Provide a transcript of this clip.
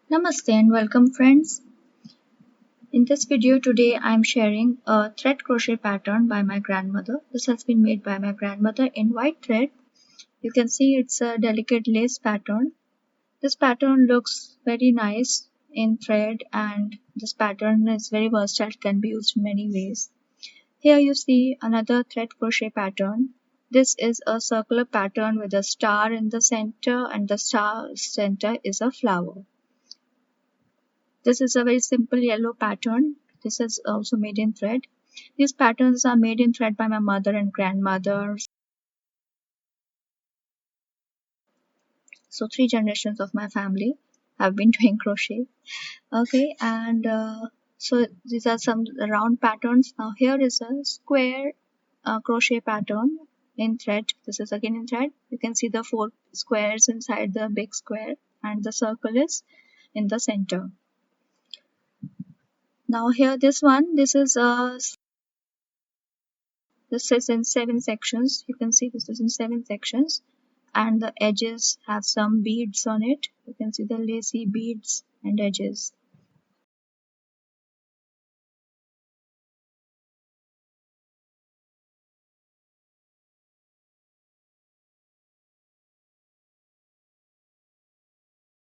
Namaste and welcome friends. In this video today I am sharing a thread crochet pattern by my grandmother. This has been made by my grandmother in white thread. You can see it's a delicate lace pattern. This pattern looks very nice in thread and this pattern is very versatile, can be used in many ways. Here you see another thread crochet pattern. This is a circular pattern with a star in the center and the star center is a flower. This is a very simple yellow pattern. This is also made in thread. These patterns are made in thread by my mother and grandmother. So 3 generations of my family have been doing crochet. Okay, and so these are some round patterns. Now here is a square crochet pattern in thread. This is again in thread. You can see the 4 squares inside the big square and the circle is in the center. Now here this is in 7 sections. You can see this is in 7 sections and the edges have some beads on it. You can see the lacy beads and edges.